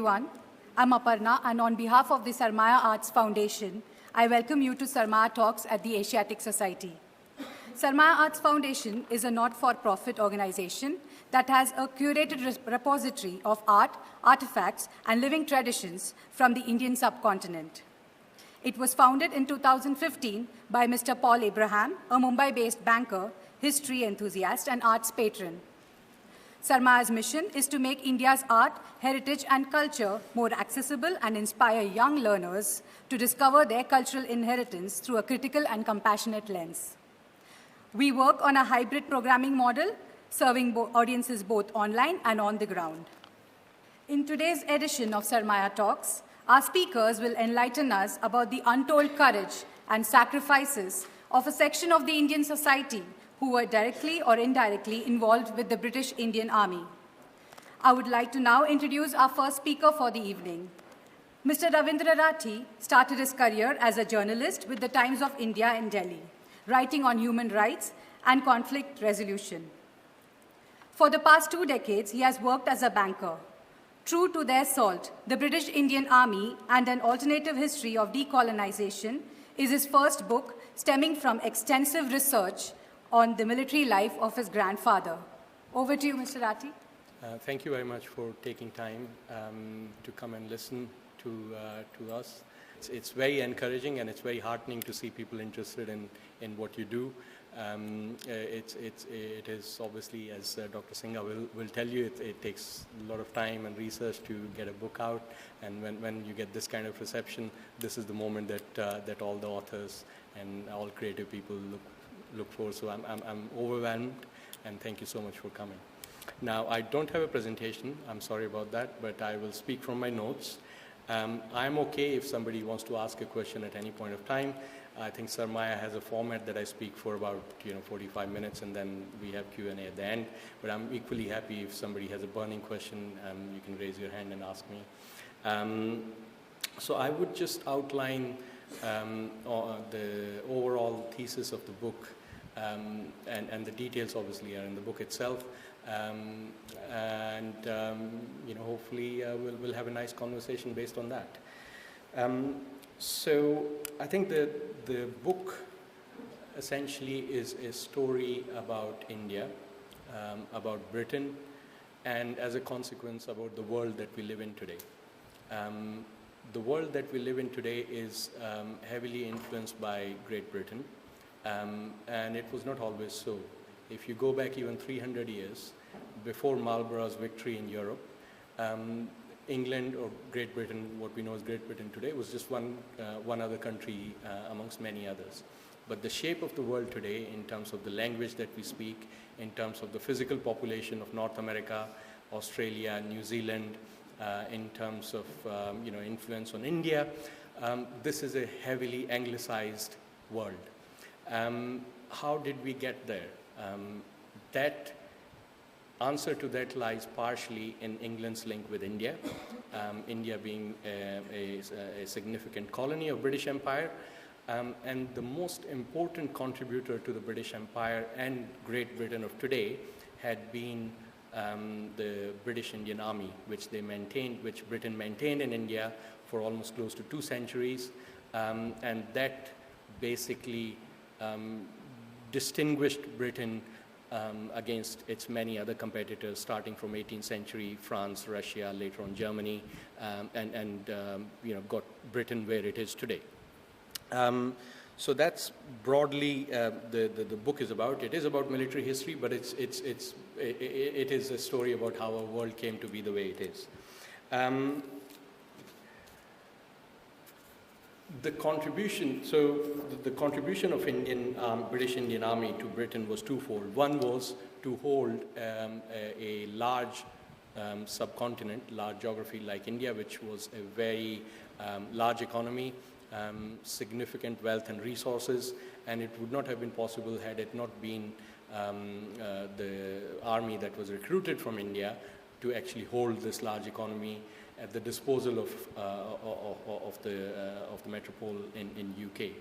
everyone. I'm Aparna, and on behalf of the Sarmaya Arts Foundation, I welcome you to Sarmaya Talks at the Asiatic Society. Sarmaya Arts Foundation is a not-for-profit organization that has a curated repository of art, artifacts, and living traditions from the Indian subcontinent. It was founded in 2015 by Mr. Paul Abraham, a Mumbai-based banker, history enthusiast, and arts patron. Sarmaya's mission is to make India's art, heritage, and culture more accessible and inspire young learners to discover their cultural inheritance through a critical and compassionate lens. We work on a hybrid programming model, serving audiences both online and on the ground. In today's edition of Sarmaya Talks, our speakers will enlighten us about the untold courage and sacrifices of a section of the Indian society who were directly or indirectly involved with the British Indian Army. I would like to now introduce our first speaker for the evening. Mr. Ravindra Rathee started his career as a journalist with the Times of India in Delhi, writing on human rights and conflict resolution. For the past 2 decades, he has worked as a banker. True to their salt, the British Indian Army and an alternative history of decolonization is his first book, stemming from extensive research on the military life of his grandfather. Over to you, Mr. Rathee. Thank you very much for taking time to come and listen to us. It's very encouraging and it's very heartening to see people interested in what you do. It is obviously, as Dr. Singha will tell you, it takes a lot of time and research to get a book out. And when you get this kind of reception, this is the moment that all the authors and all creative people look for. So I'm overwhelmed, and thank you so much for coming. Now, I don't have a presentation. I'm sorry about that, but I will speak from my notes. I'm okay if somebody wants to ask a question at any point of time. I think Sarmaya has a format that I speak for about 45 minutes, and then we have Q&A at the end. But I'm equally happy if somebody has a burning question, you can raise your hand and ask me. So I would just outline the overall thesis of the book, and the details obviously are in the book itself. Hopefully we'll have a nice conversation based on that. So I think the book essentially is a story about India, about Britain, and as a consequence about the world that we live in today. The world that we live in today is heavily influenced by Great Britain, and it was not always so. If you go back even 300 years, before Marlborough's victory in Europe, England, or Great Britain, what we know as Great Britain today, was just one other country amongst many others. But the shape of the world today, in terms of the language that we speak, in terms of the physical population of North America, Australia, New Zealand, in terms of influence on India, this is a heavily anglicized world. How did we get there? That answer to that lies partially in England's link with India, India being a significant colony of British Empire, and the most important contributor to the British Empire and Great Britain of today had been the British Indian Army, which Britain maintained in India for almost close to 2 centuries, and that basically distinguished Britain against its many other competitors, starting from 18th century France, Russia, later on Germany, and got Britain where it is today. So that's broadly the book is about. It is about military history, but it is a story about how our world came to be the way it is. The contribution of British Indian Army to Britain was twofold. One was to hold a large subcontinent, large geography like India, which was a very large economy, significant wealth and resources, and it would not have been possible had it not been the army that was recruited from India to actually hold this large economy at the disposal of the metropole in UK.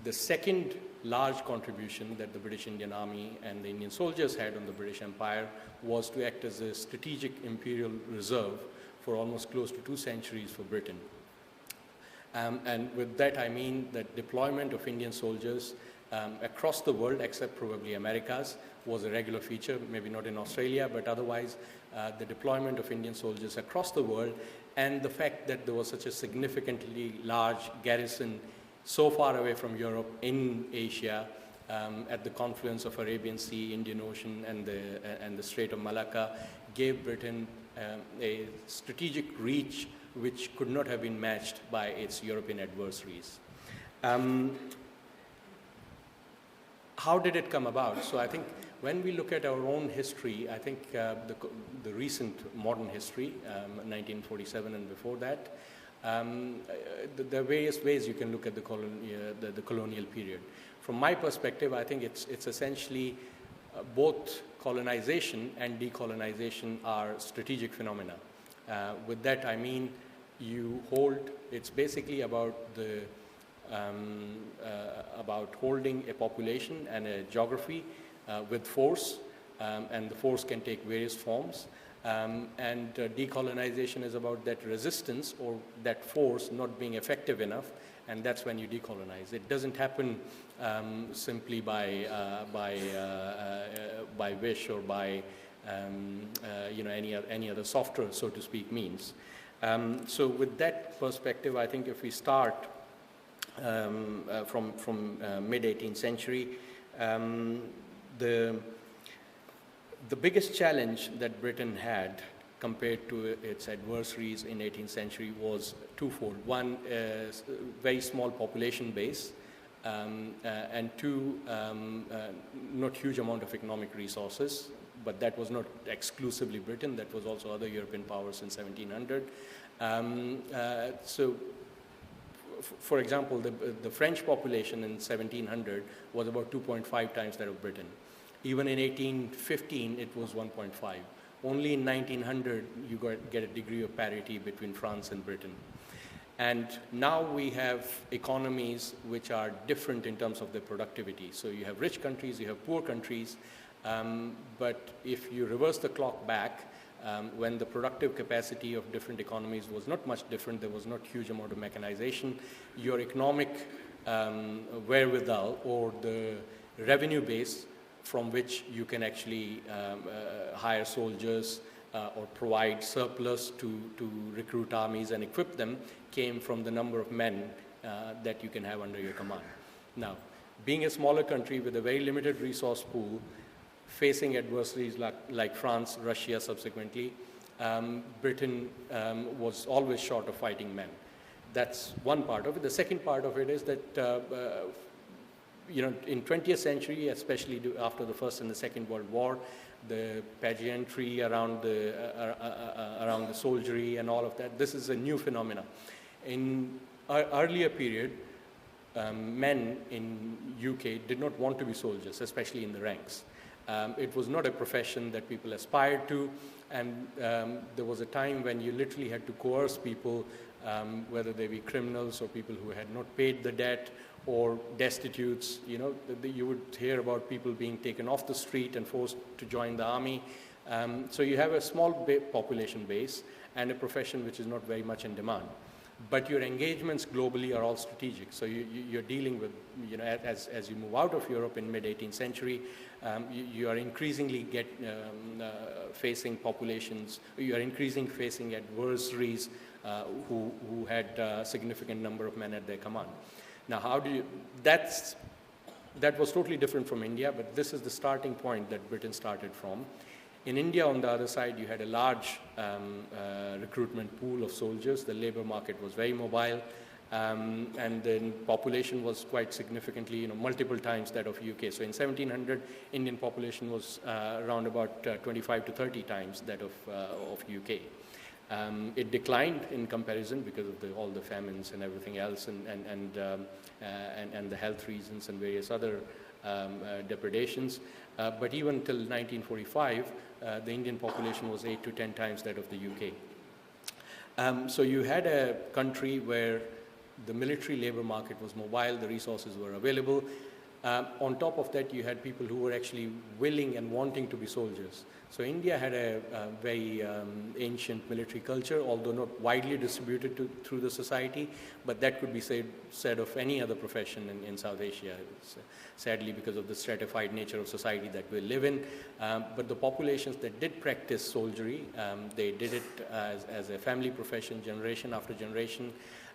The second large contribution that the British Indian Army and the Indian soldiers had on the British Empire was to act as a strategic imperial reserve for almost close to 2 centuries for Britain. And with that I mean that deployment of Indian soldiers across the world, except probably Americas, was a regular feature, maybe not in Australia, but otherwise the deployment of Indian soldiers across the world, and the fact that there was such a significantly large garrison so far away from Europe in Asia, at the confluence of Arabian Sea, Indian Ocean, and the Strait of Malacca, gave Britain a strategic reach which could not have been matched by its European adversaries. How did it come about? So I think when we look at our own history, I think the recent modern history, 1947 and before that, there are various ways you can look at the colonial period. From my perspective, I think it's essentially both colonization and decolonization are strategic phenomena. With that, I mean it's basically about about holding a population and a geography with force, and the force can take various forms. And decolonization is about that resistance or that force not being effective enough, and that's when you decolonize. It doesn't happen simply by wish or by any other software, so to speak, means. So with that perspective, I think if we start from mid-18th century, the biggest challenge that Britain had compared to its adversaries in 18th century was twofold. One, very small population base, and two, not huge amount of economic resources, but that was not exclusively Britain, that was also other European powers in 1700. For example, the French population in 1700 was about 2.5 times that of Britain. Even in 1815, it was 1.5. Only in 1900, you get a degree of parity between France and Britain. And now we have economies which are different in terms of their productivity. So you have rich countries, you have poor countries, but if you reverse the clock back, when the productive capacity of different economies was not much different, there was not huge amount of mechanization, your economic wherewithal or the revenue base from which you can actually hire soldiers or provide surplus to recruit armies and equip them came from the number of men that you can have under your command. Now, being a smaller country with a very limited resource pool, facing adversaries like France, Russia subsequently, Britain was always short of fighting men. That's one part of it. The second part of it is that in 20th century, especially after the First and the Second World War, the pageantry around the soldiery and all of that, this is a new phenomenon. In earlier period, men in UK did not want to be soldiers, especially in the ranks. It was not a profession that people aspired to, and there was a time when you literally had to coerce people, whether they be criminals or people who had not paid the debt or destitutes. You would hear about people being taken off the street and forced to join the army. So you have a small population base and a profession which is not very much in demand. But your engagements globally are all strategic. So you're dealing with, as you move out of Europe in mid-18th century, you are increasingly facing populations, you are increasingly facing adversaries who had a significant number of men at their command. Now, that was totally different from India, but this is the starting point that Britain started from. In India, on the other side, you had a large recruitment pool of soldiers. The labor market was very mobile, and the population was quite significantly, multiple times that of UK. So in 1700, Indian population was around about 25 to 30 times that of UK. It declined in comparison because of all the famines and everything else, and the health reasons and various other depredations. But even till 1945, the Indian population was 8 to 10 times that of the UK. So you had a country where the military labor market was mobile, the resources were available. On top of that, you had people who were actually willing and wanting to be soldiers. So India had a very ancient military culture, although not widely distributed through the society, but that could be said of any other profession in South Asia, sadly because of the stratified nature of society that we live in. But the populations that did practice soldiery, they did it as a family profession, generation after generation,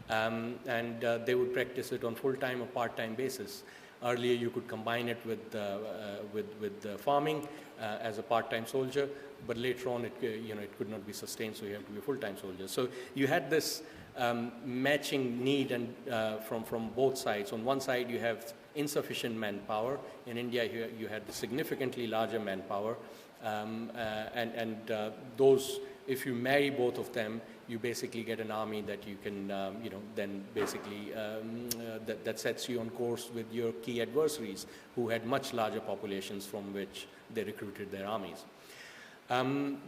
and they would practice it on full-time or part-time basis. Earlier, you could combine it with farming as a part-time soldier, but later on, it could not be sustained, so you have to be a full-time soldier. So you had this matching need and from both sides. On one side, you have insufficient manpower. In India, you had significantly larger manpower, and those, if you marry both of them, you basically get an army that you can, then basically that sets you on course with your key adversaries who had much larger populations from which they recruited their armies.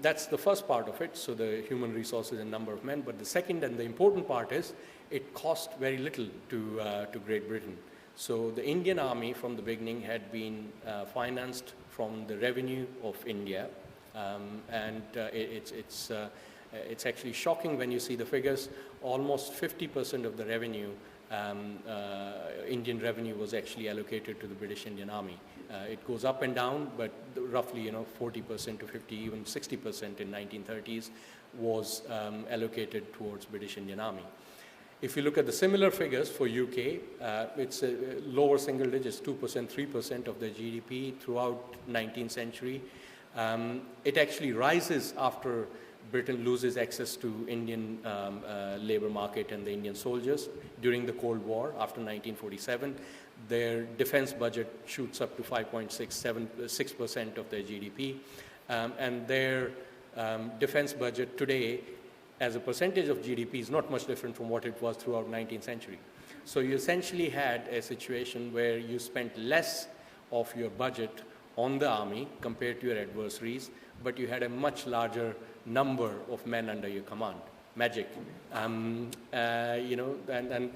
That's the first part of it, so the human resources and number of men. But the second and the important part is it cost very little to Great Britain. So the Indian army from the beginning had been financed from the revenue of India, and it's actually shocking when you see the figures. Almost 50% of the revenue, Indian revenue, was actually allocated to the British Indian Army. It goes up and down, but roughly 40% to 50, even 60% in 1930s was allocated towards British Indian Army. If you look at the similar figures for UK, it's lower single digits, 2%, 3% of the GDP throughout 19th century. It actually rises after Britain loses access to Indian labor market and the Indian soldiers during the Cold War after 1947. Their defense budget shoots up to 5.6% of their GDP, and their defense budget today as a percentage of GDP is not much different from what it was throughout 19th century. So you essentially had a situation where you spent less of your budget on the army compared to your adversaries, but you had a much larger number of men under your command. Magic. And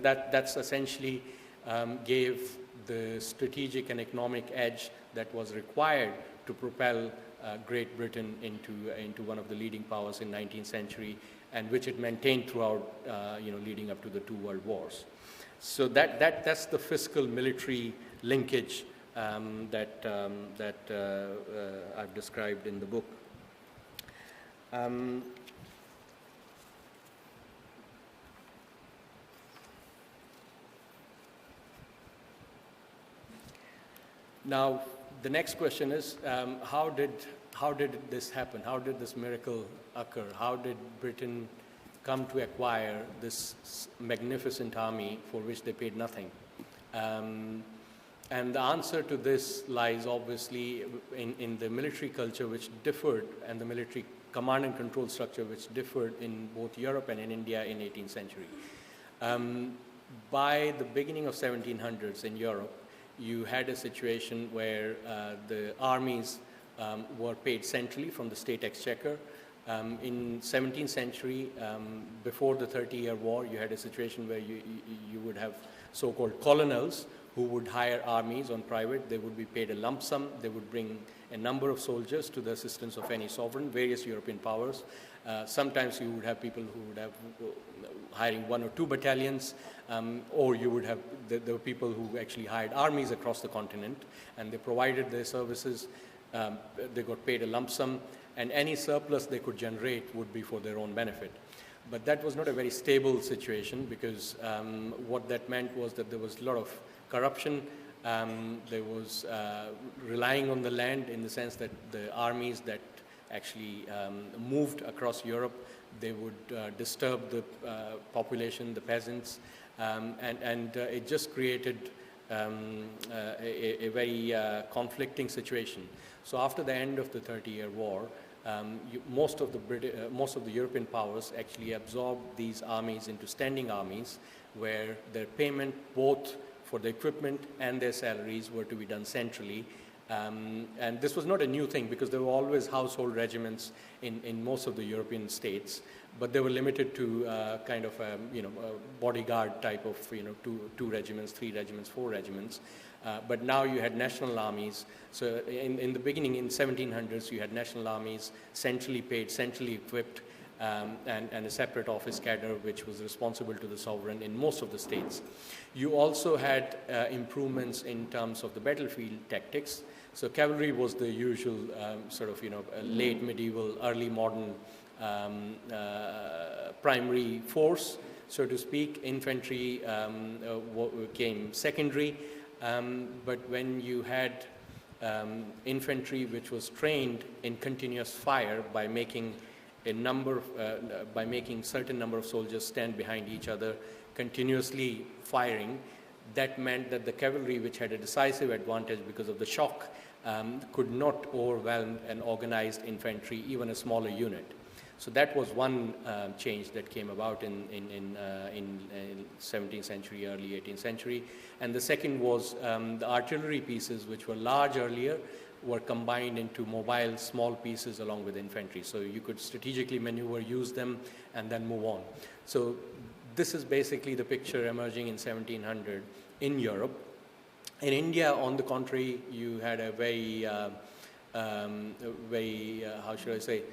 that's essentially gave the strategic and economic edge that was required to propel Great Britain into one of the leading powers in 19th century, and which it maintained throughout, leading up to the two world wars. So that's the fiscal military linkage that I've described in the book. Now, the next question is, how did this happen? How did this miracle occur? How did Britain come to acquire this magnificent army for which they paid nothing? And the answer to this lies obviously in the military culture, which differed, and the military command and control structure, which differed in both Europe and in India in 18th century. By the beginning of 1700s in Europe, you had a situation where the armies were paid centrally from the state exchequer. In 17th century, before the 30-year war, you had a situation where you would have so-called colonels who would hire armies on private. They would be paid a lump sum. They would bring a number of soldiers to the assistance of any sovereign, various European powers. Sometimes you would have people who would have hiring 1 or 2 battalions, or you would have, there were people who actually hired armies across the continent, and they provided their services. They got paid a lump sum, and any surplus they could generate would be for their own benefit. But that was not a very stable situation, because what that meant was that there was a lot of corruption. There was relying on the land, in the sense that the armies that actually moved across Europe, they would disturb the population, the peasants, and it just created a very conflicting situation. So after the end of the 30-year war, most of the European powers actually absorbed these armies into standing armies, where their payment both for the equipment and their salaries were to be done centrally, And this was not a new thing because there were always household regiments in most of the European states, but they were limited to kind of a bodyguard type of two regiments, 3 regiments, 4 regiments. But now you had national armies. So in the beginning, in 1700s, you had national armies, centrally paid, centrally equipped, and a separate office cadre which was responsible to the sovereign in most of the states. You also had improvements in terms of the battlefield tactics. So cavalry was the usual late medieval, early modern primary force, so to speak. Infantry came secondary, but when you had infantry which was trained in continuous fire by making certain number of soldiers stand behind each other, continuously firing, that meant that the cavalry, which had a decisive advantage because of the shock, could not overwhelm an organized infantry, even a smaller unit. So that was one change that came about in 17th century, early 18th century. And the second was the artillery pieces, which were large earlier, were combined into mobile small pieces along with infantry. So you could strategically maneuver, use them, and then move on. So this is basically the picture emerging in 1700 in Europe. In India, on the contrary, you had a very, how should I say,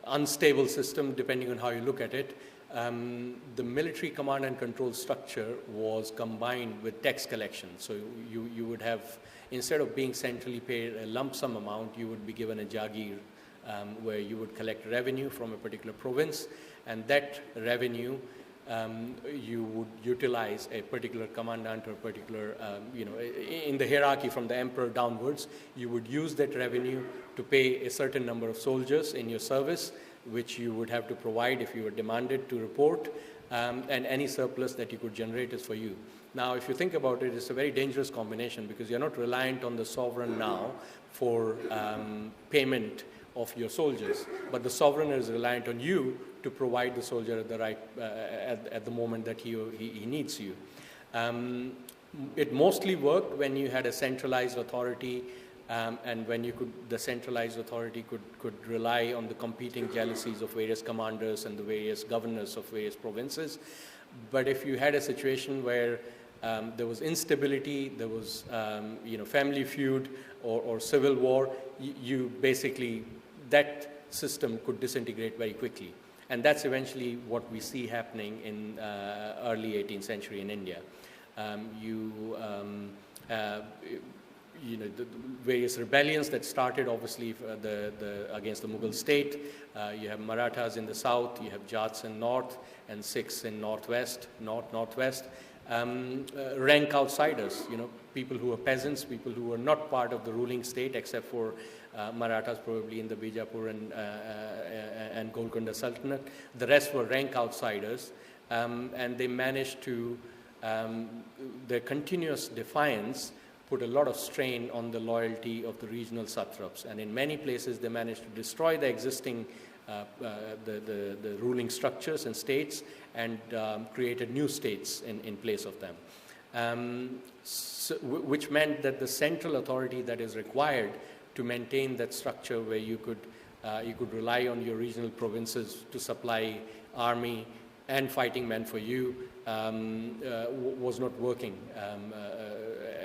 unstable system, depending on how you look at it. The military command and control structure was combined with tax collection. So you would have, instead of being centrally paid a lump sum amount, you would be given a jagir, where you would collect revenue from a particular province, and that revenue you would utilize a particular commandant or particular, in the hierarchy from the emperor downwards, you would use that revenue to pay a certain number of soldiers in your service, which you would have to provide if you were demanded to report, and any surplus that you could generate is for you. Now, if you think about it, it's a very dangerous combination because you're not reliant on the sovereign now for payment of your soldiers, but the sovereign is reliant on you to provide the soldier at the right at the moment that he needs you. It mostly worked when you had a centralized authority, and when the centralized authority could rely on the competing jealousies of various commanders and the various governors of various provinces. But if you had a situation where there was instability, there was family feud or civil war, you basically, that system could disintegrate very quickly. And that's eventually what we see happening in early 18th century in India. The various rebellions that started, obviously, against the Mughal state. You have Marathas in the south, you have Jats in north, and Sikhs in northwest. Rank outsiders, people who are peasants, people who are not part of the ruling state, except for Marathas probably in the Bijapur and Golconda Sultanate. The rest were rank outsiders, and they managed to, their continuous defiance put a lot of strain on the loyalty of the regional satraps. And in many places, they managed to destroy the existing the ruling structures and states and created new states in place of them, which meant that the central authority that is required to maintain that structure where you could rely on your regional provinces to supply army and fighting men for you was not working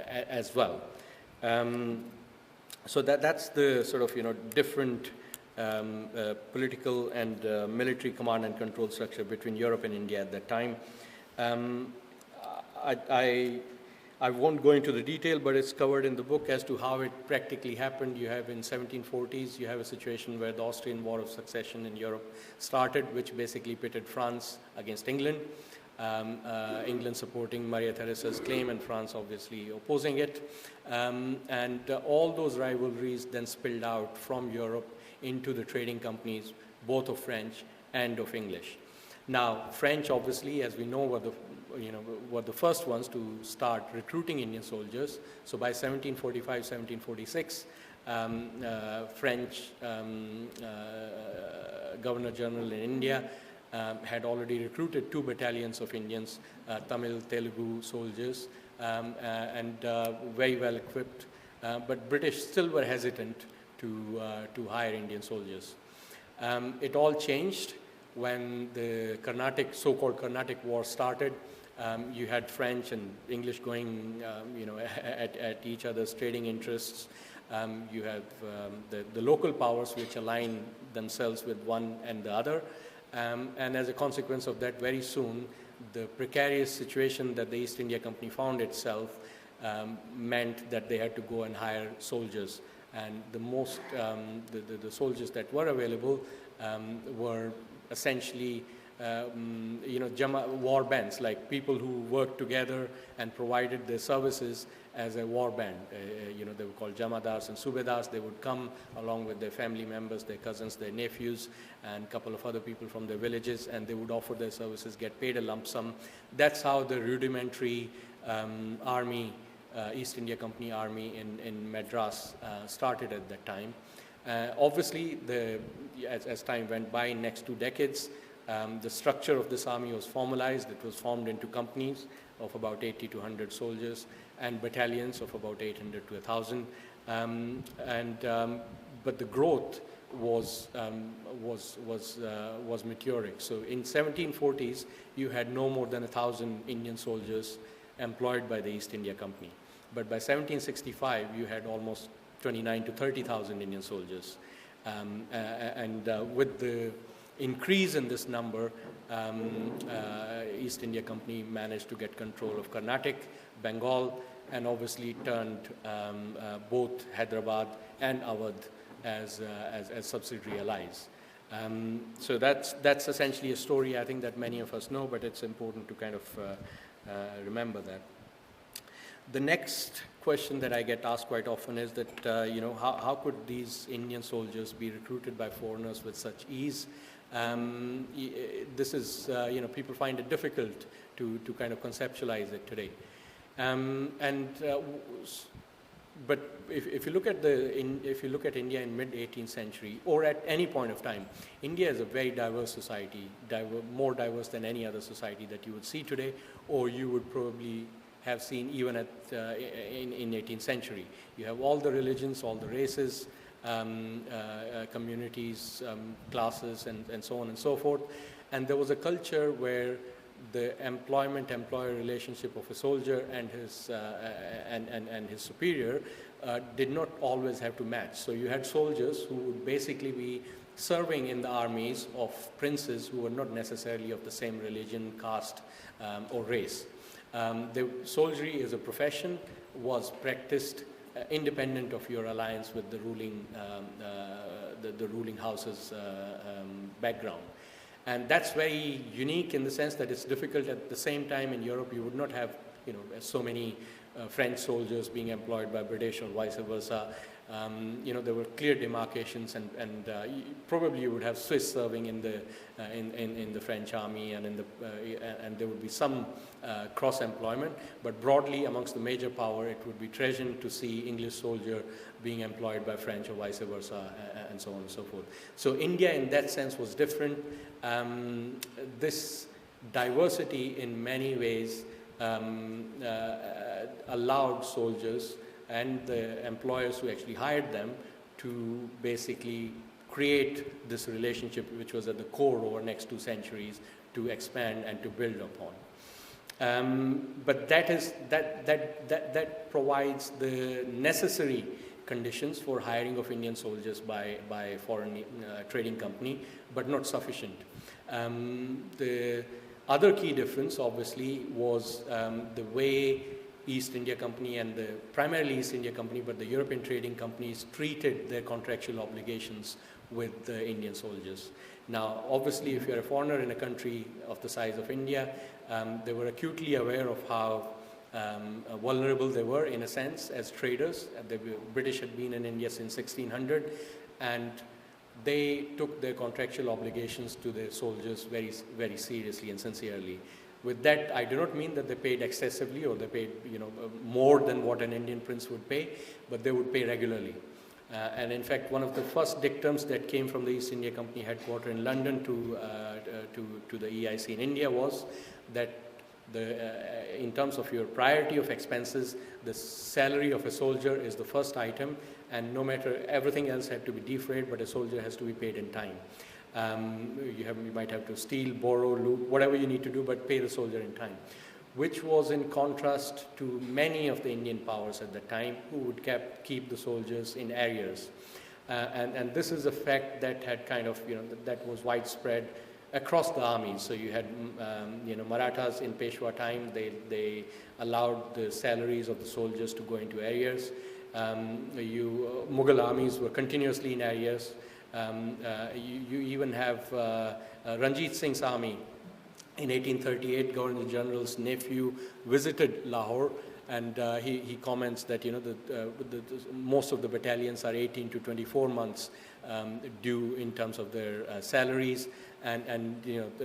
as well. So that's the sort of different political and military command and control structure between Europe and India at that time. I won't go into the detail, but it's covered in the book as to how it practically happened. You have in 1740s, you have a situation where the Austrian War of Succession in Europe started, which basically pitted France against England. England supporting Maria Theresa's claim and France obviously opposing it. And all those rivalries then spilled out from Europe into the trading companies, both of French and of English. Now, French, obviously, as we know, were the first ones to start recruiting Indian soldiers. So by 1745, 1746, French Governor General in India had already recruited 2 battalions of Indians, Tamil, Telugu soldiers, and very well equipped, but British still were hesitant to hire Indian soldiers. It all changed when the so-called Carnatic War started. You had French and English going, at each other's trading interests. You have the local powers which align themselves with one and the other. And as a consequence of that, very soon, the precarious situation that the East India Company found itself meant that they had to go and hire soldiers. And the soldiers that were available were essentially war bands, like people who worked together and provided their services as a war band. They were called Jamadars and Subedars. They would come along with their family members, their cousins, their nephews, and a couple of other people from their villages, and they would offer their services, get paid a lump sum. That's how the rudimentary army, East India Company army in Madras started at that time. Obviously, as time went by, in next 2 decades, the structure of this army was formalized. It was formed into companies of about 80 to 100 soldiers and battalions of about 800 to 1,000. But the growth was meteoric. So in 1740s, you had no more than 1,000 Indian soldiers employed by the East India Company. But by 1765, you had almost 29 to 30,000 Indian soldiers. With the increase in this number, East India Company managed to get control of Carnatic, Bengal, and obviously turned both Hyderabad and Awadh as subsidiary allies. So that's essentially a story I think that many of us know, but it's important to kind of remember that. The next question that I get asked quite often is that, how could these Indian soldiers be recruited by foreigners with such ease? This is, people find it difficult to kind of conceptualize it today. But if you look at India in mid-18th century, or at any point of time, India is a very diverse society, more diverse than any other society that you would see today, or you would probably have seen even in 18th century. You have all the religions, all the races, communities, classes, and so on and so forth. And there was a culture where the employment-employer relationship of a soldier and his superior did not always have to match. So you had soldiers who would basically be serving in the armies of princes who were not necessarily of the same religion, caste, or race. The soldiery as a profession was practiced independent of your alliance with the ruling house's background. And that's very unique in the sense that it's difficult. At the same time, in Europe, you would not have, so many French soldiers being employed by British or vice versa. There were clear demarcations, and probably you would have Swiss serving in the French army, and there would be some cross employment. But broadly, amongst the major power, it would be treasured to see English soldier being employed by French or vice versa, and so on and so forth. So India, in that sense, was different. This diversity, in many ways, allowed soldiers and the employers who actually hired them to basically create this relationship, which was at the core over the next 2 centuries, to expand and to build upon. But that provides the necessary conditions for hiring of Indian soldiers by foreign trading company, but not sufficient. The other key difference, obviously, was the way East India Company and primarily East India Company, but the European trading companies treated their contractual obligations with the Indian soldiers. Now, obviously, if you're a foreigner in a country of the size of India, they were acutely aware of how vulnerable they were, in a sense, as traders. The British had been in India since 1600, and they took their contractual obligations to their soldiers very, very seriously and sincerely. With that, I do not mean that they paid excessively or they paid, more than what an Indian prince would pay, but they would pay regularly. And in fact, one of the first dictums that came from the East India Company headquarters in London to the EIC in India was that In terms of your priority of expenses, the salary of a soldier is the first item, and no matter, everything else had to be defrayed, but a soldier has to be paid in time. You might have to steal, borrow, loot, whatever you need to do, but pay the soldier in time, which was in contrast to many of the Indian powers at the time, who would keep the soldiers in arrears. And this is a fact that had kind of, that was widespread across the armies. So you had, Marathas in Peshwa time, they allowed the salaries of the soldiers to go into arrears. Mughal armies were continuously in arrears. You even have Ranjit Singh's army. In 1838, Governor General's nephew visited Lahore, and he comments that most of the battalions are 18 to 24 months due in terms of their salaries, and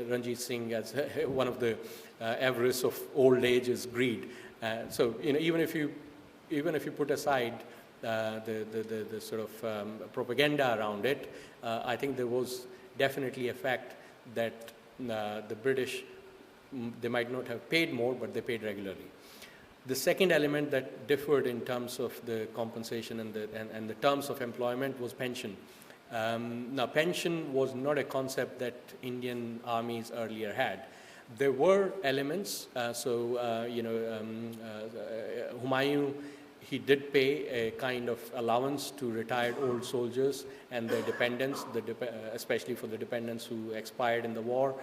Ranjit Singh, as one of the avarice of old age, is greed. So even if you put aside the sort of propaganda around it, I think there was definitely a fact that the British, they might not have paid more, but they paid regularly. The second element that differed in terms of the compensation and the terms of employment was pension. Now, pension was not a concept that Indian armies earlier had. There were elements, Humayun, he did pay a kind of allowance to retired old soldiers and their dependents, especially for the dependents who expired in the war.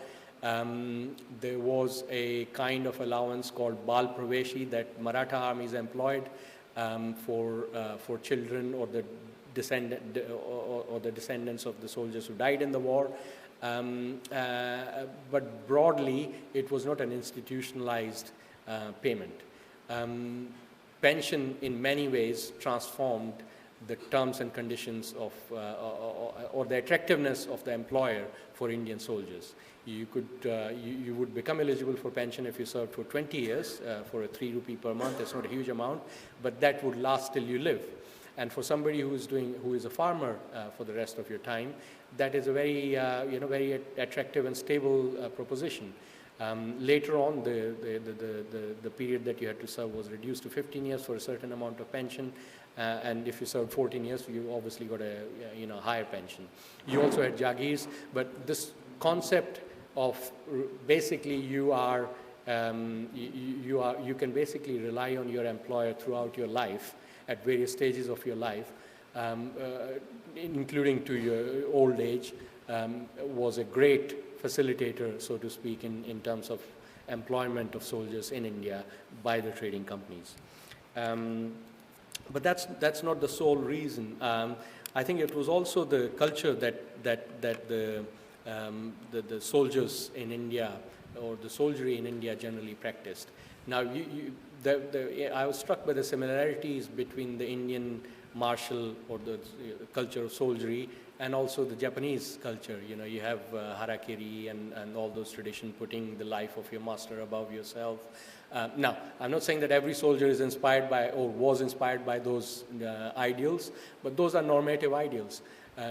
There was a kind of allowance called Bal Praveshi that Maratha armies employed for children or the descendants of the soldiers who died in the war. But broadly, it was not an institutionalized payment. Pension, in many ways, transformed the terms and conditions of, or the attractiveness of the employer for Indian soldiers. You would become eligible for pension if you served for 20 years for a 3 rupee per month. That's not a huge amount, but that would last till you live. And for somebody who is a farmer for the rest of your time, that is a very, very attractive and stable proposition. Later on, the period that you had to serve was reduced to 15 years for a certain amount of pension, and if you served 14 years, you obviously got a higher pension. You also had Jagirs, but this concept of basically you can basically rely on your employer throughout your life at various stages of your life, including to your old age, was a great facilitator, so to speak, in terms of employment of soldiers in India by the trading companies. But that's not the sole reason. I think it was also the culture that the soldiers in India, or the soldiery in India, generally practiced. Now, I was struck by the similarities between the Indian martial or the culture of soldiery and also the Japanese culture. You have harakiri and all those traditions, putting the life of your master above yourself. Now, I'm not saying that every soldier is inspired by or was inspired by those ideals, but those are normative ideals.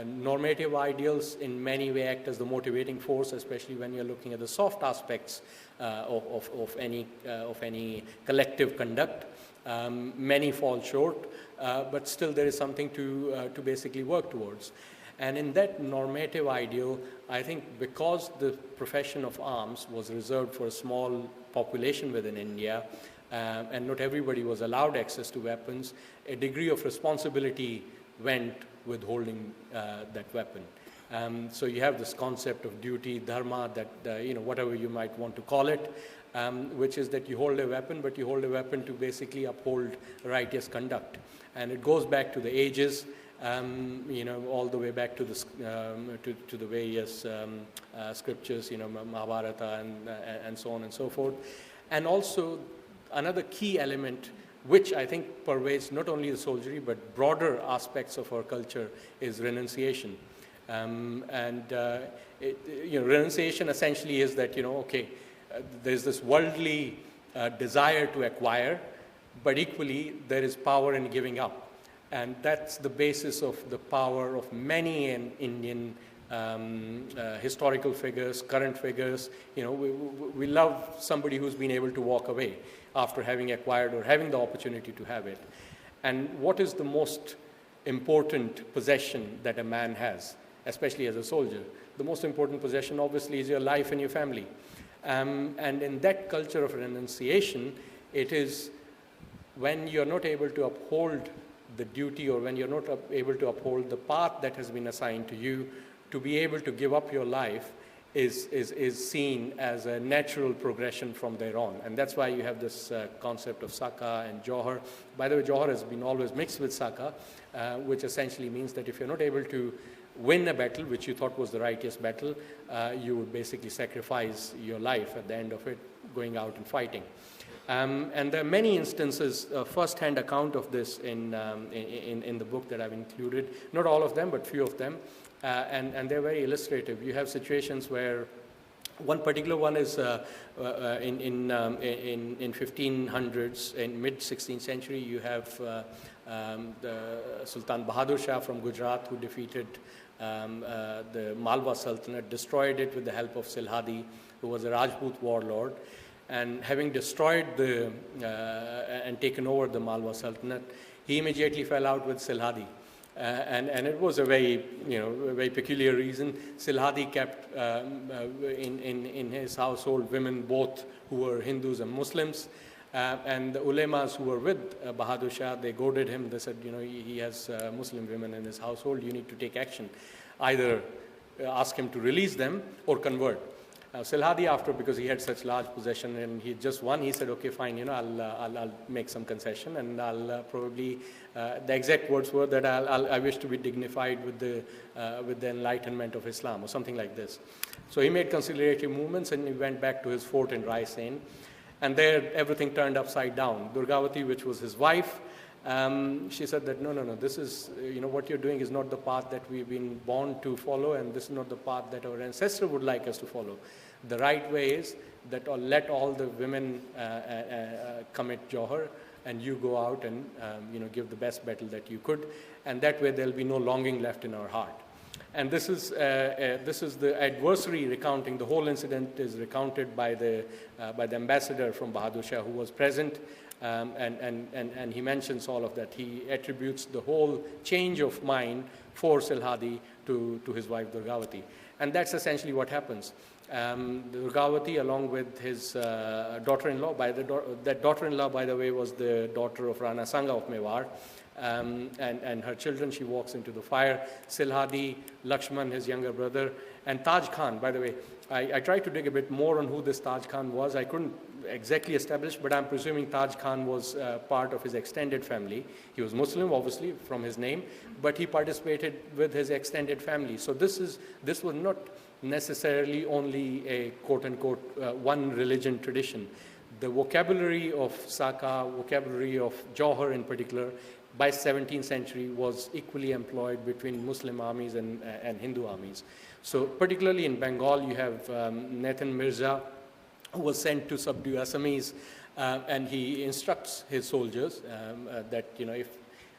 Normative ideals in many ways act as the motivating force, especially when you're looking at the soft aspects of any collective conduct. Many fall short, but still there is something to basically work towards. And in that normative ideal, I think because the profession of arms was reserved for a small population within India, and not everybody was allowed access to weapons, a degree of responsibility went with holding that weapon. So you have this concept of duty, dharma, that whatever you might want to call it, which is that you hold a weapon, but you hold a weapon to basically uphold righteous conduct. And it goes back to the ages, all the way back to the various scriptures, Mahabharata and so on and so forth. And also another key element, which I think pervades not only the soldiery but broader aspects of our culture, is renunciation. Renunciation essentially is that, there's this worldly desire to acquire, but equally there is power in giving up. And that's the basis of the power of many an Indian historical figures, current figures. You know, we love somebody who's been able to walk away after having acquired or having the opportunity to have it. And what is the most important possession that a man has, especially as a soldier? The most important possession, obviously, is your life and your family. And in that culture of renunciation, it is when you're not able to uphold the duty, or when you're not able to uphold the path that has been assigned to you, to be able to give up your life is seen as a natural progression from there on. And that's why you have this concept of Saka and Johar. By the way, Johar has been always mixed with Saka, which essentially means that if you're not able to win a battle, which you thought was the righteous battle, you would basically sacrifice your life at the end of it, going out and fighting. And there are many instances, first-hand account of this in the book that I've included. Not all of them, but few of them. And they're very illustrative. You have situations where one particular one is in 1500s, in mid-16th century, you have the Sultan Bahadur Shah from Gujarat, who defeated the Malwa Sultanate, destroyed it with the help of Silhadi, who was a Rajput warlord. And having destroyed and taken over the Malwa Sultanate, he immediately fell out with Silhadi. And it was a very, very peculiar reason. Silhadi kept in his household women both who were Hindus and Muslims. And the ulemas who were with Bahadur Shah, they goaded him. They said, he has Muslim women in his household. You need to take action. Either ask him to release them or convert. Silhadi, because he had such large possession and he just won, he said, okay, fine, I'll make some concession, and I'll probably, the exact words were that I wish to be dignified with the enlightenment of Islam, or something like this. So he made conciliatory movements, and he went back to his fort in Raisen, and there everything turned upside down. Durgavati, which was his wife, she said that, no, this is, what you're doing is not the path that we've been born to follow, and this is not the path that our ancestor would like us to follow. The right way is that let all the women commit Johar, and you go out and give the best battle that you could, and that way there'll be no longing left in our heart. And this is the adversary recounting. The whole incident is recounted by the ambassador from Bahadur Shah, who was present, and he mentions all of that. He attributes the whole change of mind for Silhadi to his wife Durgavati. And that's essentially what happens. Durgavati, along with his daughter-in-law, that daughter-in-law, by the way, was the daughter of Rana Sanga of Mewar, and her children, she walks into the fire. Silhadi, Lakshman, his younger brother, and Taj Khan, by the way. I tried to dig a bit more on who this Taj Khan was. I couldn't exactly establish, but I'm presuming Taj Khan was part of his extended family. He was Muslim, obviously, from his name, but he participated with his extended family. So this was not necessarily only a quote-unquote one religion tradition. The vocabulary of Saka, vocabulary of Johar in particular, by 17th century was equally employed between Muslim armies and Hindu armies. So particularly in Bengal, you have Nathan Mirza, who was sent to subdue Assamese, and he instructs his soldiers that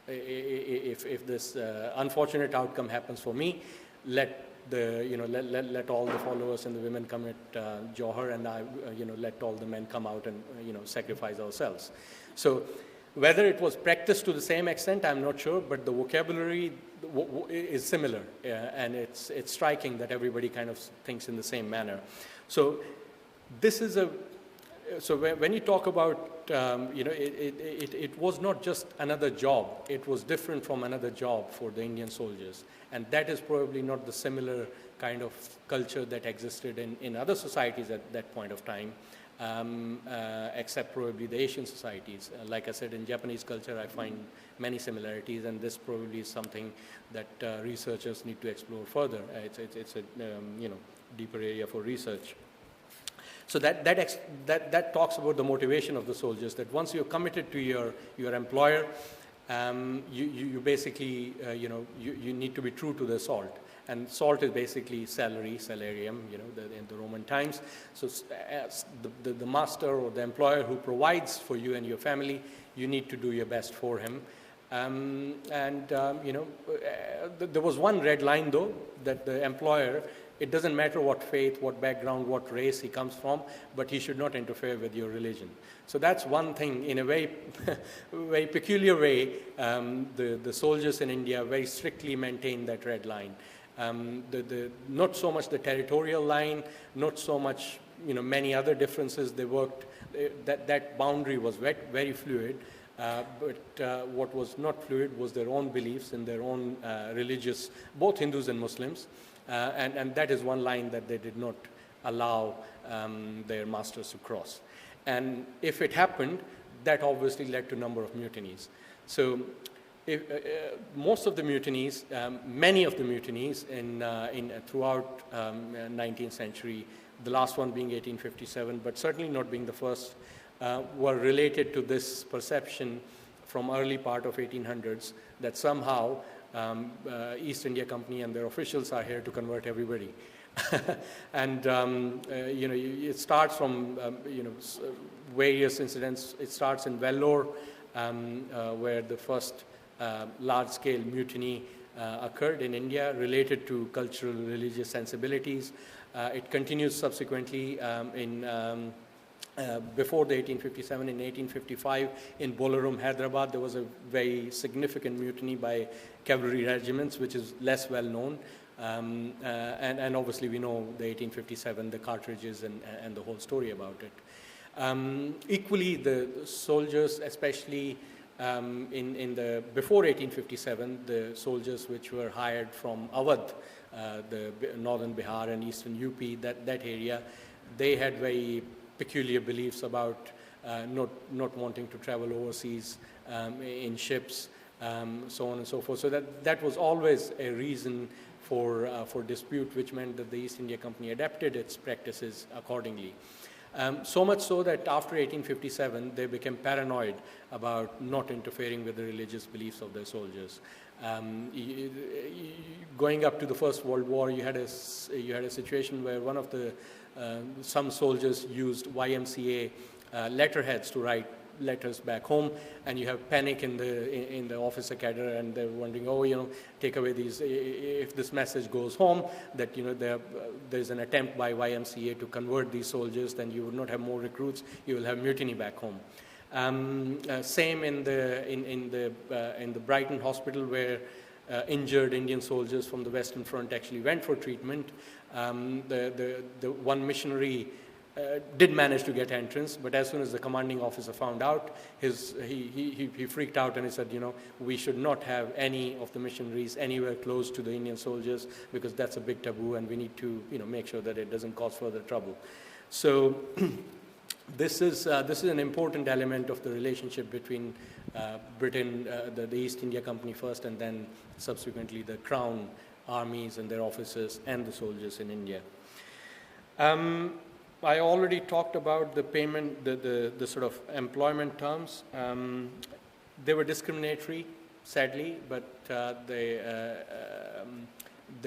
if this unfortunate outcome happens for me, let all the followers and the women commit Johar, and let all the men come out and sacrifice ourselves. So whether it was practiced to the same extent, I'm not sure, but the vocabulary is similar, and it's striking that everybody kind of thinks in the same manner. So this is when you talk about it was not just another job. It was different from another job for the Indian soldiers, and that is probably not the similar kind of culture that existed in other societies at that point of time, except probably the Asian societies. Like I said, in Japanese culture, I find many similarities, and this probably is something that researchers need to explore further. It's a deeper area for research. So that talks about the motivation of the soldiers, that once you're committed to your employer, you basically, you need to be true to the salt. And salt is basically salarium, in the Roman times. So the master or the employer who provides for you and your family, you need to do your best for him. There was one red line, though, that the employer, it doesn't matter what faith, what background, what race he comes from, but he should not interfere with your religion. So that's one thing, in a very, very peculiar way, the soldiers in India very strictly maintained that red line. Not so much the territorial line, not so much, many other differences they worked, that boundary was very fluid. But what was not fluid was their own beliefs and their own religious, both Hindus and Muslims. And that is one line that they did not allow their masters to cross. And if it happened, that obviously led to a number of mutinies. So most of the mutinies, many of the mutinies throughout 19th century, the last one being 1857, but certainly not being the first, were related to this perception from early part of 1800s that somehow East India Company and their officials are here to convert everybody. And it starts from various incidents. It starts in Vellore, where the first large-scale mutiny occurred in India related to cultural religious sensibilities. It continues subsequently before the 1857, in 1855, in Bolarum, Hyderabad, there was a very significant mutiny by cavalry regiments, which is less well known. And obviously we know the 1857, the cartridges and the whole story about it. Equally, the soldiers, especially before 1857, the soldiers which were hired from Awadh, the northern Bihar and eastern UP, that area, they had very peculiar beliefs about not wanting to travel overseas in ships, so on and so forth. So that was always a reason for dispute, which meant that the East India Company adapted its practices accordingly. So much so that after 1857, they became paranoid about not interfering with the religious beliefs of their soldiers. Going up to the First World War, you had a situation where some soldiers used YMCA letterheads to write letters back home, and you have panic in the officer cadre, and they're wondering, take away these, if this message goes home that there's an attempt by YMCA to convert these soldiers, then you would not have more recruits, you will have mutiny back home. Same in the Brighton hospital, where injured Indian soldiers from the Western Front actually went for treatment. The one missionary did manage to get entrance, but as soon as the commanding officer found out, he freaked out and he said, we should not have any of the missionaries anywhere close to the Indian soldiers, because that's a big taboo, and we need to make sure that it doesn't cause further trouble. So this is an important element of the relationship between Britain, the East India Company first, and then subsequently the Crown armies and their officers and the soldiers in India. I already talked about the payment, the sort of employment terms. They were discriminatory, sadly, but the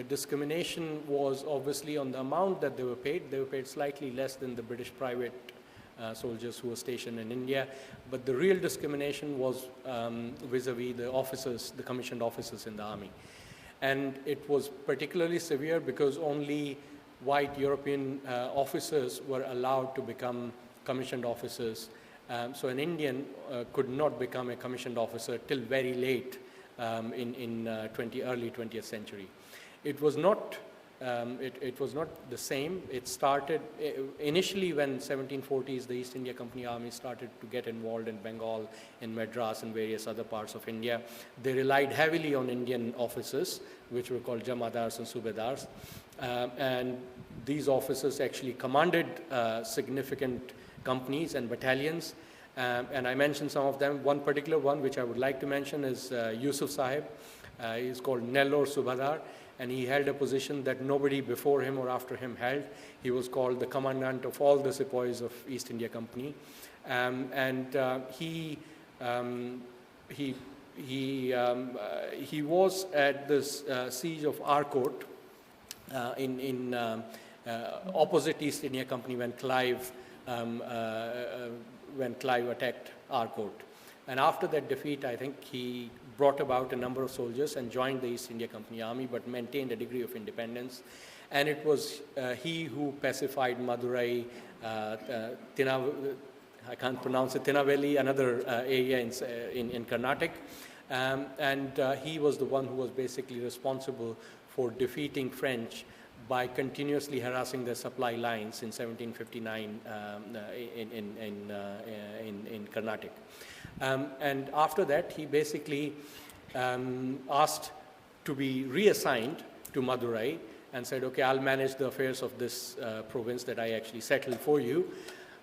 discrimination was obviously on the amount that they were paid. They were paid slightly less than the British private soldiers who were stationed in India, but the real discrimination was vis-a-vis the officers, the commissioned officers in the army. And it was particularly severe because only white European officers were allowed to become commissioned officers. So an Indian could not become a commissioned officer till very late in early 20th century. It was not the same. It started initially when 1740s, the East India Company army started to get involved in Bengal, in Madras and various other parts of India. They relied heavily on Indian officers, which were called Jamadars and Subedars. And these officers actually commanded significant companies and battalions. And I mentioned some of them. One particular one, which I would like to mention, is Yusuf Sahib. He's called Nellore Subadar, and he held a position that nobody before him or after him held. He was called the commandant of all the sepoys of East India Company. He was at this siege of Arcot in opposite East India Company when Clive attacked Arcot. And after that defeat, I think he brought about a number of soldiers and joined the East India Company Army, but maintained a degree of independence. And it was he who pacified Madurai, I can't pronounce it, Tinaveli, another area in Karnataka. And he was the one who was basically responsible for defeating French by continuously harassing their supply lines in 1759 in Karnataka. And after that, he basically asked to be reassigned to Madurai and said, okay, I'll manage the affairs of this province that I actually settled for you.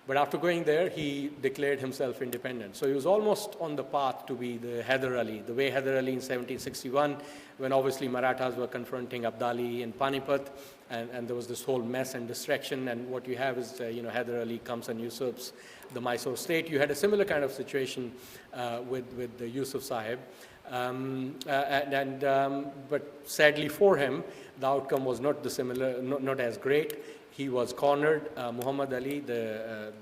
But after going there, he declared himself independent. So he was almost on the path to be the Hyder Ali, the way Hyder Ali in 1761, when obviously Marathas were confronting Abdali in Panipat, and there was this whole mess and distraction, and what you have is, Hyder Ali comes and usurps the Mysore state. You had a similar kind of situation with the Yusuf Sahib. But sadly for him, the outcome was not as great. He was cornered. Muhammad Ali, the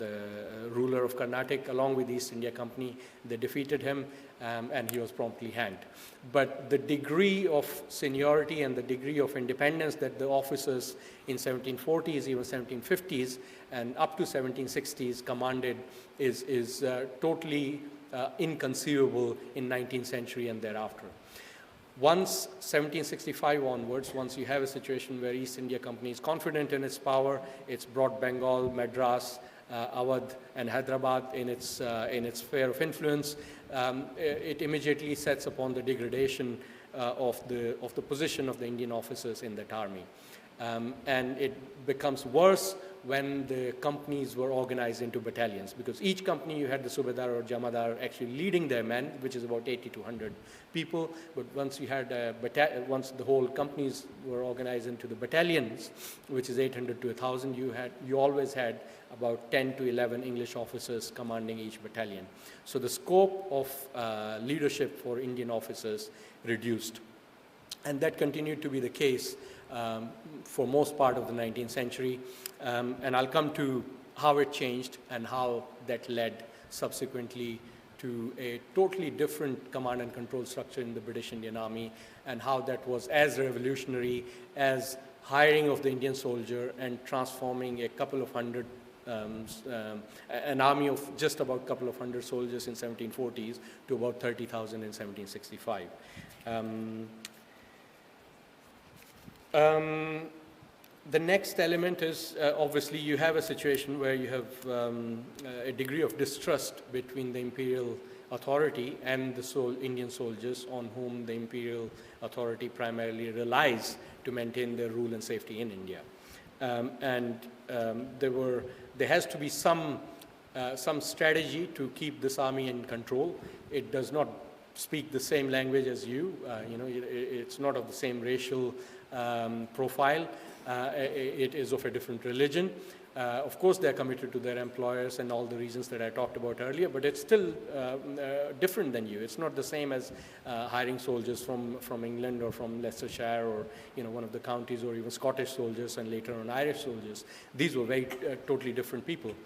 ruler of Karnataka, along with the East India Company, they defeated him, and he was promptly hanged. But the degree of seniority and the degree of independence that the officers in 1740s, even 1750s, and up to 1760s commanded is totally inconceivable in 19th century and thereafter. Once 1765 onwards, once you have a situation where East India Company is confident in its power, it's brought Bengal, Madras, Awadh, and Hyderabad in its sphere of influence. It immediately sets upon the degradation of the position of the Indian officers in that army. And it becomes worse when the companies were organized into battalions, because each company you had the Subedar or Jamadar actually leading their men, which is about 80 to 100 people. But once you had once the whole companies were organized into the battalions, which is 800 to 1,000, you always had about 10 to 11 English officers commanding each battalion. So the scope of leadership for Indian officers reduced, and that continued to be the case for most part of the 19th century. And I'll come to how it changed and how that led subsequently to a totally different command and control structure in the British Indian Army, and how that was as revolutionary as hiring of the Indian soldier and transforming a couple of hundred, an army of just about a couple of hundred soldiers in 1740s to about 30,000 in 1765. The next element is obviously you have a situation where you have a degree of distrust between the imperial authority and the Indian soldiers on whom the imperial authority primarily relies to maintain their rule and safety in India. There has to be some strategy to keep this army in control. It does not speak the same language as you. It's not of the same racial profile. It is of a different religion. Of course, they're committed to their employers and all the reasons that I talked about earlier, but it's still different than you. It's not the same as hiring soldiers from England or from Leicestershire or one of the counties, or even Scottish soldiers and later on Irish soldiers. These were very totally different people.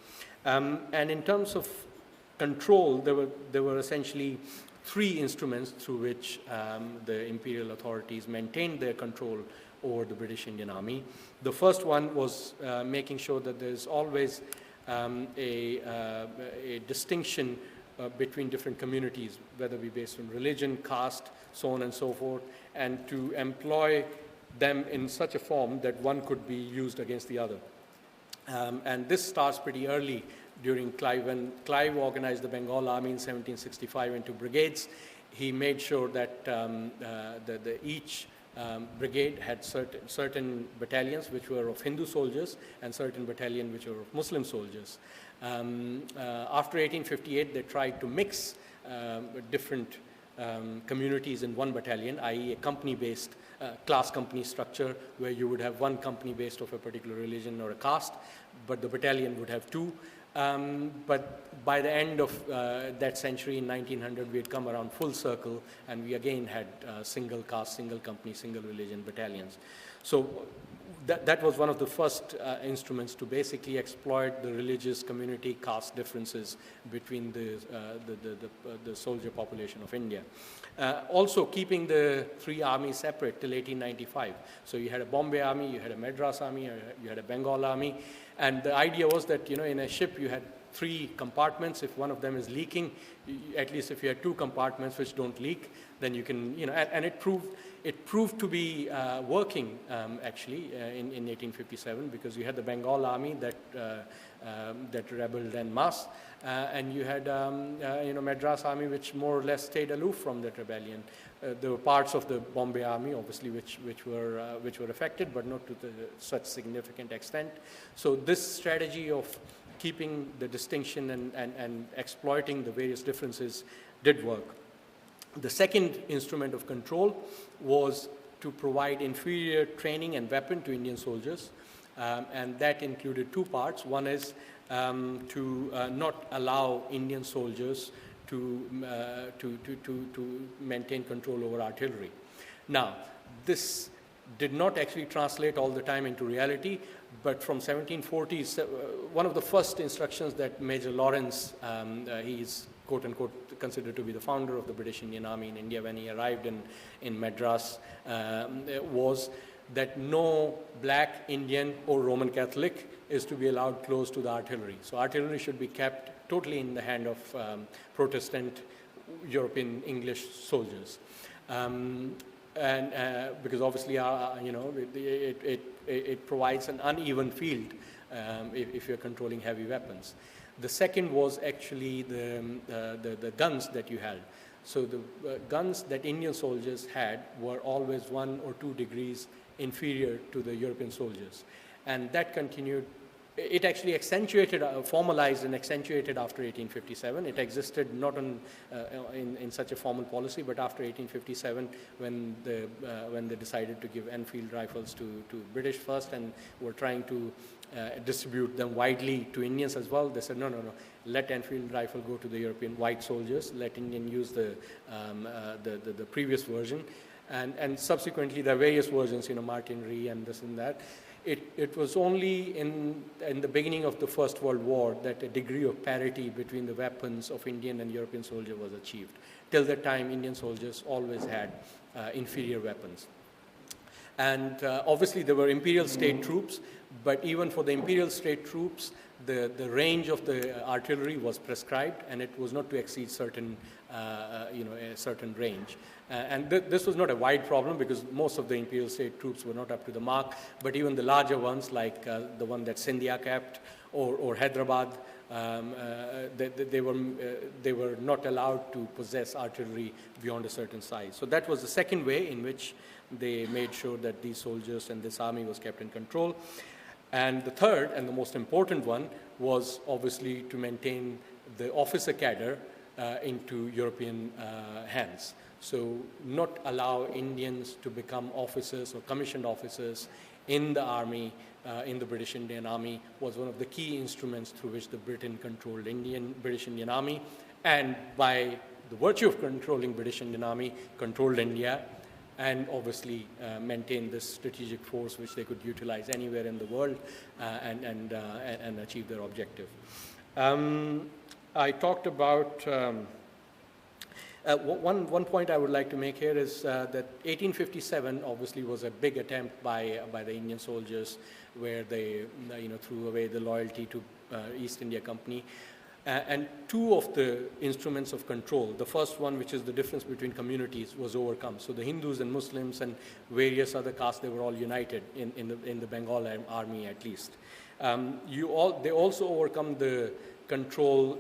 And in terms of control, there were essentially three instruments through which the imperial authorities maintained their control over the British Indian Army. The first one was making sure that there's always a distinction between different communities, whether it be based on religion, caste, so on and so forth, and to employ them in such a form that one could be used against the other. And this starts pretty early during Clive. When Clive organized the Bengal Army in 1765 into brigades, he made sure that each brigade had certain battalions which were of Hindu soldiers and certain battalions which were of Muslim soldiers. After 1858, they tried to mix different communities in one battalion, i.e. a company-based class company structure, where you would have one company based of a particular religion or a caste, but the battalion would have two. But by the end of that century, in 1900, we had come around full circle, and we again had single caste, single company, single religion battalions. So that was one of the first instruments to basically exploit the religious community caste differences between the soldier population of India. Also keeping the three armies separate till 1895. So you had a Bombay army, you had a Madras army, you had a Bengal army, and the idea was that, in a ship you had three compartments. If one of them is leaking, at least if you had two compartments which don't leak, then you can, and it proved to be working actually in 1857, because you had the Bengal army that rebelled en masse, and you had Madras army which more or less stayed aloof from that rebellion. There were parts of the Bombay army, obviously, which were affected, but not to such significant extent. So this strategy of keeping the distinction and exploiting the various differences did work. The second instrument of control was to provide inferior training and weapon to Indian soldiers, and that included two parts. One is to not allow Indian soldiers to maintain control over artillery. Now, this did not actually translate all the time into reality, but from 1740s, one of the first instructions that Major Lawrence, he's quote-unquote considered to be the founder of the British Indian Army in India when he arrived in Madras, was that no black Indian or Roman Catholic is to be allowed close to the artillery. So artillery should be kept totally in the hand of Protestant European English soldiers. And because obviously, it provides an uneven field if you're controlling heavy weapons. The second was actually the guns that you held. So the guns that Indian soldiers had were always 1 or 2 degrees inferior to the European soldiers. And that continued. It actually accentuated, formalized and accentuated after 1857. It existed not in such a formal policy, but after 1857, when they decided to give Enfield rifles to British first, and were trying to distribute them widely to Indians as well, they said, no, let Enfield rifle go to the European white soldiers, let Indian use the previous version. And subsequently, there are various versions, Martinry and this and that. It was only in the beginning of the First World War that a degree of parity between the weapons of Indian and European soldier was achieved. Till that time, Indian soldiers always had inferior weapons. And obviously, there were imperial state troops, but even for the imperial state troops, the range of the artillery was prescribed, and it was not to exceed certain, a certain range. And this was not a wide problem, because most of the imperial state troops were not up to the mark, but even the larger ones, like the one that Scindia kept, or Hyderabad, they were not allowed to possess artillery beyond a certain size. So that was the second way in which they made sure that these soldiers and this army was kept in control. And the third and the most important one was obviously to maintain the officer cadre into European hands. So not allow Indians to become officers or commissioned officers in the army, in the British Indian Army, was one of the key instruments through which the Britain controlled British Indian Army, and by the virtue of controlling British Indian Army, controlled India, and obviously maintain this strategic force which they could utilize anywhere in the world and achieve their objective. I talked about one point I would like to make here is that 1857 obviously was a big attempt by the Indian soldiers, where they threw away the loyalty to East India Company. And two of the instruments of control, the first one, which is the difference between communities, was overcome. So the Hindus and Muslims and various other castes, they were all united in the Bengal army, at least. They also overcome the control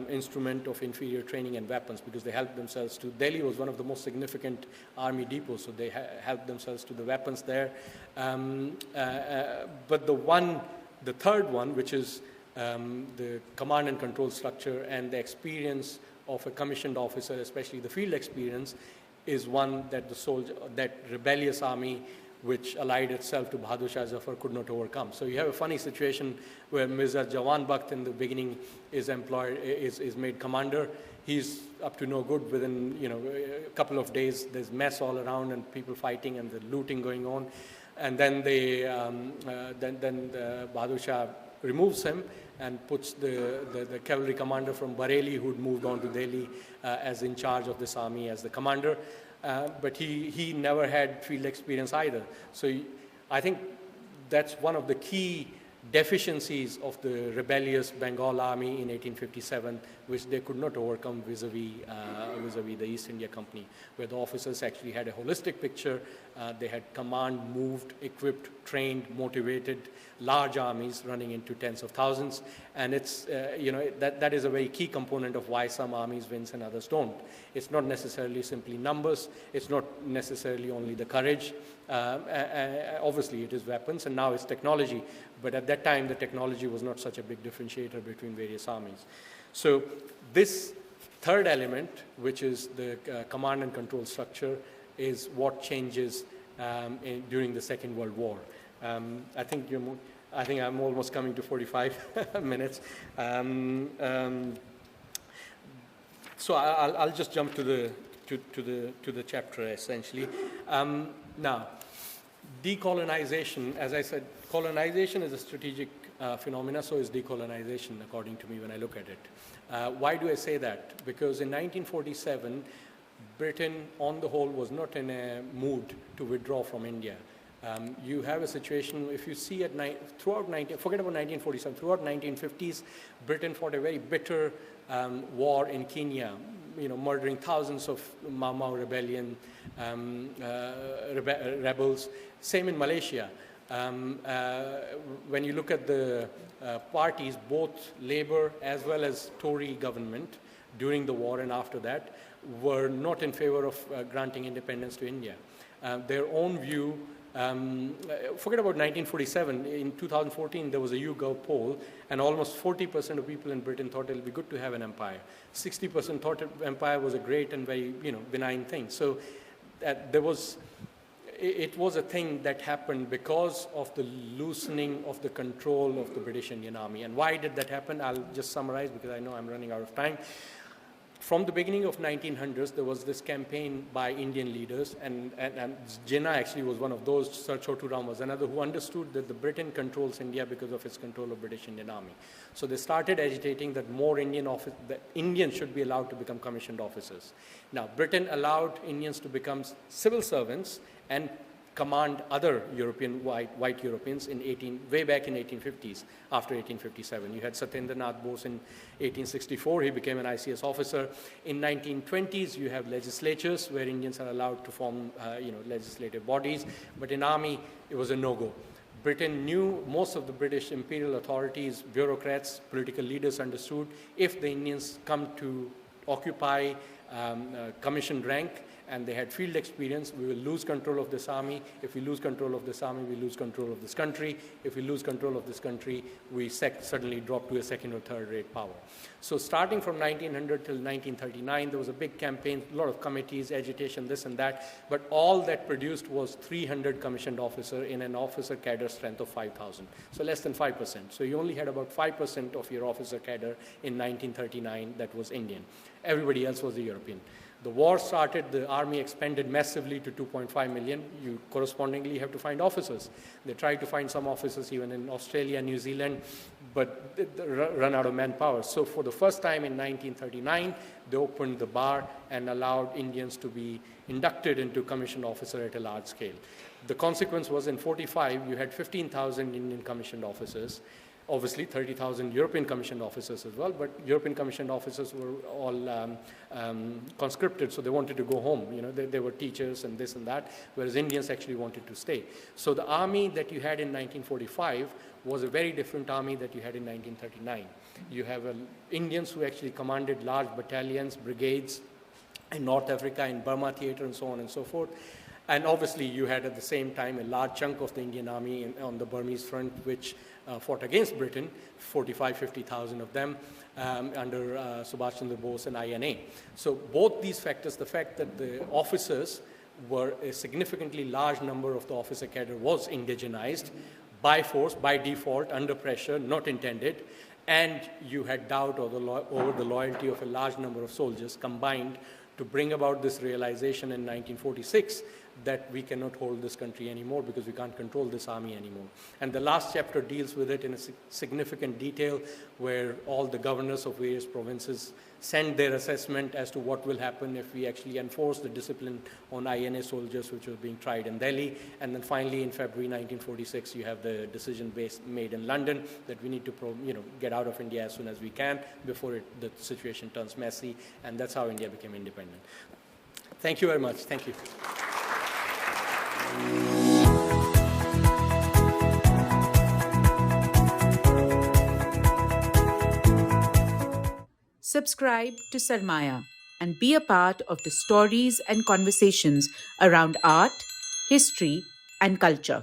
instrument of inferior training and weapons, because they helped themselves to, Delhi was one of the most significant army depots, so they helped themselves to the weapons there. But the third one, which is the command and control structure and the experience of a commissioned officer, especially the field experience, is one that that rebellious army which allied itself to Bahadur Shah Zafar, could not overcome. So you have a funny situation where Mirza Jawan Bakht in the beginning is made commander. He's up to no good. Within a couple of days, there's mess all around and people fighting and the looting going on. And then Bahadur Shah removes him and puts the cavalry commander from Bareilly, who'd moved on to Delhi, as in charge of this army as the commander. But he never had field experience either. So I think that's one of the key deficiencies of the rebellious Bengal army in 1857, which they could not overcome vis-a-vis the East India Company, where the officers actually had a holistic picture. They had command, moved, equipped, trained, motivated, large armies running into tens of thousands. And it's, that is a very key component of why some armies win and others don't. It's not necessarily simply numbers. It's not necessarily only the courage. Obviously, it is weapons, and now it's technology. But at that time, the technology was not such a big differentiator between various armies. So this third element, which is the command and control structure, is what changes during the Second World War. I think I'm almost coming to 45 minutes. So I'll just jump to the chapter essentially. Now, decolonization, as I said, colonization is a strategic phenomena, so is decolonization, according to me, when I look at it. Why do I say that? Because in 1947, Britain, on the whole, was not in a mood to withdraw from India. You have a situation, if you see forget about 1947, throughout 1950s, Britain fought a very bitter war in Kenya, murdering thousands of Mau Mau rebellion rebels. Same in Malaysia. When you look at the parties, both Labour as well as Tory government during the war and after that were not in favor of granting independence to India. Their own view, forget about 1947, in 2014 there was a YouGov poll and almost 40% of people in Britain thought it would be good to have an empire. 60% thought empire was a great and very benign thing. So it was a thing that happened because of the loosening of the control of the British Indian Army. And why did that happen? I'll just summarize because I know I'm running out of time. From the beginning of 1900s, there was this campaign by Indian leaders, and Jinnah actually was one of those. Sir Chotu Ram was another, who understood that the Britain controls India because of its control of British Indian Army. So they started agitating that that Indians should be allowed to become commissioned officers. Now, Britain allowed Indians to become civil servants and command other white Europeans way back in 1850s, after 1857. You had Satyendra Nath Bose in 1864, he became an ICS officer. In 1920s, you have legislatures where Indians are allowed to form legislative bodies, but in army, it was a no-go. Britain knew, most of the British imperial authorities, bureaucrats, political leaders understood, if the Indians come to occupy commissioned rank, and they had field experience, we will lose control of this army. If we lose control of this army, we lose control of this country. If we lose control of this country, we suddenly drop to a second or third rate power. So starting from 1900 till 1939, there was a big campaign, a lot of committees, agitation, this and that, but all that produced was 300 commissioned officers in an officer cadre strength of 5,000. So less than 5%. So you only had about 5% of your officer cadre in 1939 that was Indian. Everybody else was the European. The war started, the army expanded massively to 2.5 million. You correspondingly have to find officers. They tried to find some officers even in Australia and New Zealand, but they run out of manpower. So for the first time in 1939, they opened the bar and allowed Indians to be inducted into commissioned officer at a large scale. The consequence was in 45, you had 15,000 Indian commissioned officers. Obviously, 30,000 European commissioned officers as well, but European commissioned officers were all conscripted, so they wanted to go home. They were teachers and this and that, whereas Indians actually wanted to stay. So the army that you had in 1945 was a very different army that you had in 1939. You have Indians who actually commanded large battalions, brigades in North Africa, in Burma theater, and so on and so forth. And obviously, you had at the same time a large chunk of the Indian army on the Burmese front, which fought against Britain, 50,000 of them under Subhash Chandra Bose and INA. So both these factors, the fact that the officers were a significantly large number of the officer cadre was indigenized by force, by default, under pressure, not intended, and you had doubt over the loyalty of a large number of soldiers combined to bring about this realization in 1946 that we cannot hold this country anymore because we can't control this army anymore. And the last chapter deals with it in a significant detail, where all the governors of various provinces send their assessment as to what will happen if we actually enforce the discipline on INA soldiers which was being tried in Delhi. And then finally in February 1946 you have the decision made in London that we need to get out of India as soon as we can before the situation turns messy, and that's how India became independent. Thank you very much. Thank you. Subscribe to Sarmaya and be a part of the stories and conversations around art, history, and culture.